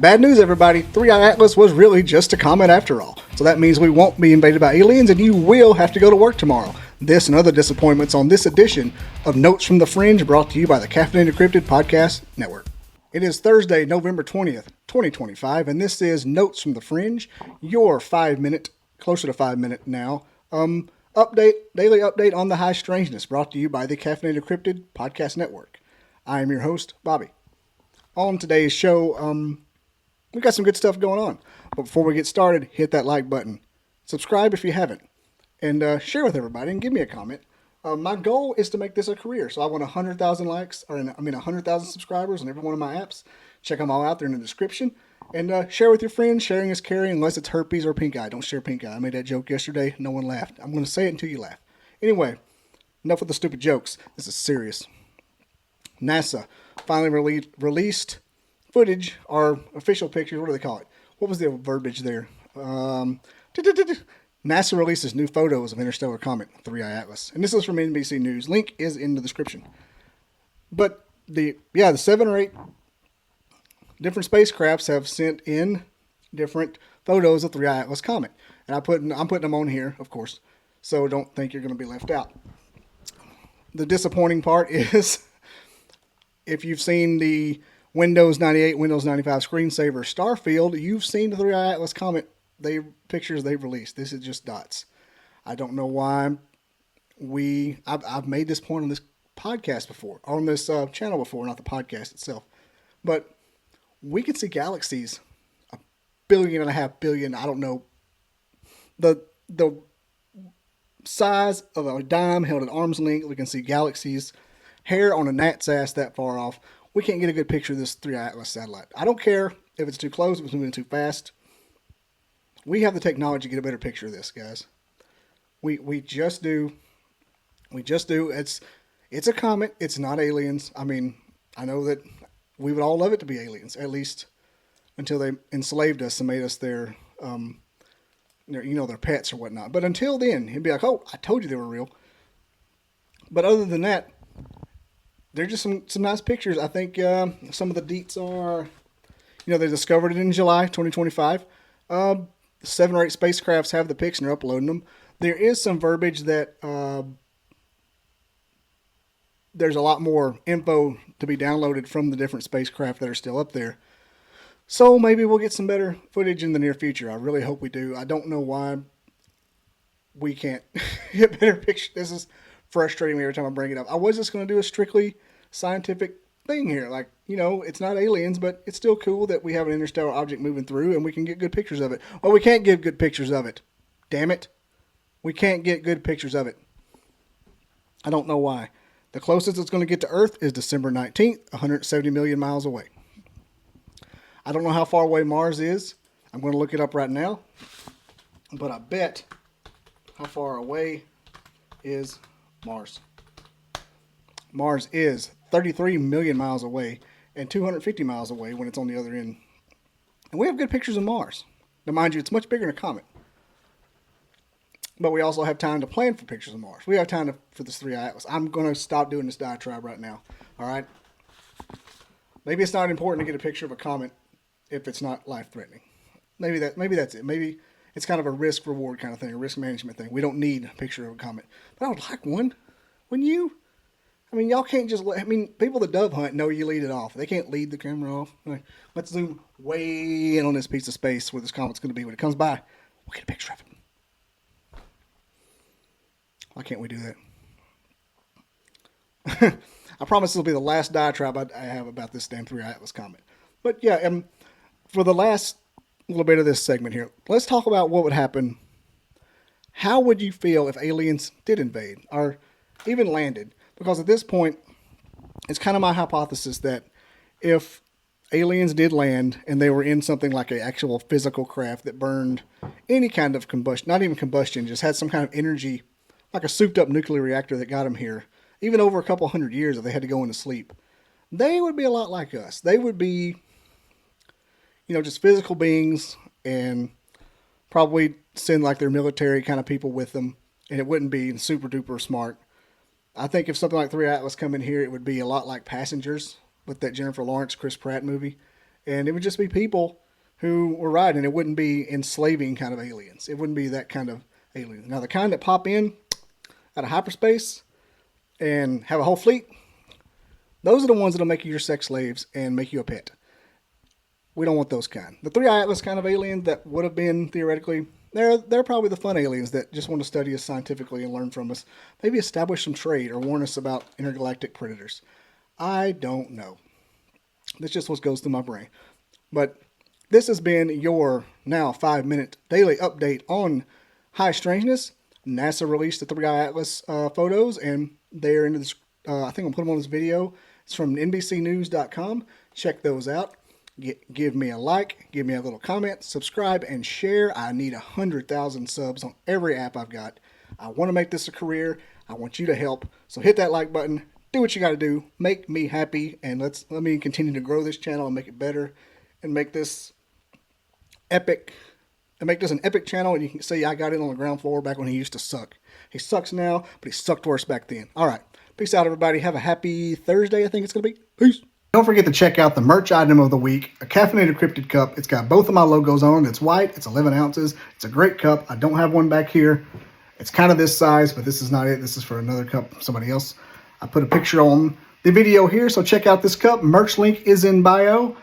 Bad news, everybody. 3i Atlas was really just a comet after all. So that means we won't be invaded by aliens and you will have to go to work tomorrow. This and other disappointments on this edition of Notes from the Fringe, brought to you by the Caffeinated Cryptid Podcast Network. It is Thursday, November 20th, 2025, and this is Notes from the Fringe, your 5-minute, closer to 5 minute now, daily update on the high strangeness, brought to you by the Caffeinated Cryptid Podcast Network. I am your host, Bobby. On today's show, we've got some good stuff going on. But before we get started, hit that like button. Subscribe if you haven't. And share with everybody and give me a comment. My goal is to make this a career. So I want 100,000 likes, 100,000 subscribers on every one of my apps. Check them all out there in the description. And share with your friends. Sharing is caring unless it's herpes or pink eye. Don't share pink eye. I made that joke yesterday. No one laughed. I'm going to say it until you laugh. Anyway, enough with the stupid jokes. This is serious. NASA finally released footage, or official pictures. What do they call it? What was the verbiage there? NASA releases new photos of interstellar comet 3i Atlas, and this is from NBC News. Link is in the description. But the 7 or 8 different spacecrafts have sent in different photos of 3i Atlas comet, and I'm putting them on here, of course, so don't think you're going to be left out. The disappointing part is, if you've seen the Windows 98, Windows 95 screensaver Starfield, you've seen the 3i Atlas comet pictures they've released. This is just dots. I don't know why I've made this point on this podcast before, on this channel before, not the podcast itself. But we can see galaxies 1.5 billion, I don't know, the size of a dime held at arm's length. We can see galaxies, hair on a gnat's ass that far off. We can't get a good picture of this 3i Atlas satellite. I don't care if it's too close, if it's moving too fast. We have the technology to get a better picture of this, guys. We just do. We just do. It's a comet. It's not aliens. I mean, I know that we would all love it to be aliens, at least until they enslaved us and made us their pets or whatnot. But until then, he'd be like, "Oh, I told you they were real." But other than that, they're just some nice pictures. I think some of the deets are, they discovered it in July 2025. 7 or 8 spacecrafts have the pics and they're uploading them. There is some verbiage that there's a lot more info to be downloaded from the different spacecraft that are still up there. So maybe we'll get some better footage in the near future. I really hope we do. I don't know why we can't get better pictures. This is frustrating me every time I bring it up. I was just going to do a strictly scientific thing here. Like, it's not aliens, but it's still cool that we have an interstellar object moving through and we can get good pictures of it. Well, we can't get good pictures of it. Damn it. We can't get good pictures of it. I don't know why. The closest it's going to get to Earth is December 19th, 170 million miles away. I don't know how far away Mars is. I'm going to look it up right now. But I bet how far away is Mars. Mars is 33 million miles away and 250 miles away when it's on the other end. And we have good pictures of Mars. Now, mind you, it's much bigger than a comet. But we also have time to plan for pictures of Mars. We have time for this 3i Atlas. I'm going to stop doing this diatribe right now. All right? Maybe it's not important to get a picture of a comet if it's not life-threatening. Maybe that's it. Maybe it's kind of a risk-reward kind of thing, a risk management thing. We don't need a picture of a comet. But I would like one. Wouldn't you? I mean, y'all can't just people that dove hunt know you lead it off. They can't lead the camera off. Like, let's zoom way in on this piece of space where this comet's going to be. When it comes by, we'll get a picture of it. Why can't we do that? I promise this will be the last diatribe I have about this damn 3i Atlas comet. But yeah, for the last little bit of this segment here, let's talk about what would happen. How would you feel if aliens did invade or even landed? Because at this point, it's kind of my hypothesis that if aliens did land and they were in something like an actual physical craft that burned any kind of combustion, not even combustion, just had some kind of energy, like a souped up nuclear reactor that got them here, even over a couple hundred years if they had to go into sleep, they would be a lot like us. They would be, just physical beings and probably send like their military kind of people with them, and it wouldn't be super duper smart. I think if something like 3i Atlas come in here, it would be a lot like Passengers with that Jennifer Lawrence, Chris Pratt movie. And it would just be people who were riding. It wouldn't be enslaving kind of aliens. It wouldn't be that kind of alien. Now, the kind that pop in out of hyperspace and have a whole fleet, those are the ones that'll make you your sex slaves and make you a pet. We don't want those kind. The 3-Eye Atlas kind of alien that would have been theoretically, they're probably the fun aliens that just want to study us scientifically and learn from us. Maybe establish some trade or warn us about intergalactic predators. I don't know. This just what goes through my brain. But this has been your now 5-minute daily update on high strangeness. NASA released the 3-Eye Atlas photos, and they're in this. I think I'll put them on this video. It's from NBCnews.com. Check those out. Give me a like, give me a little comment, subscribe, and share. I need 100,000 subs on every app I've got. I want to make this a career. I want you to help. So hit that like button. Do what you got to do. Make me happy, and let me continue to grow this channel and make it better, and make this epic. And make this an epic channel. And you can see I got it on the ground floor back when he used to suck. He sucks now, but he sucked worse back then. All right. Peace out, everybody. Have a happy Thursday, I think it's going to be. Peace. Don't forget to check out the merch item of the week, a caffeinated Cryptid cup. It's got both of my logos on. It's white. It's 11 ounces. It's a great cup. I don't have one back here. It's kind of this size, but this is not it. This is for another cup, somebody else. I put a picture on the video here, so check out this cup. Merch link is in bio.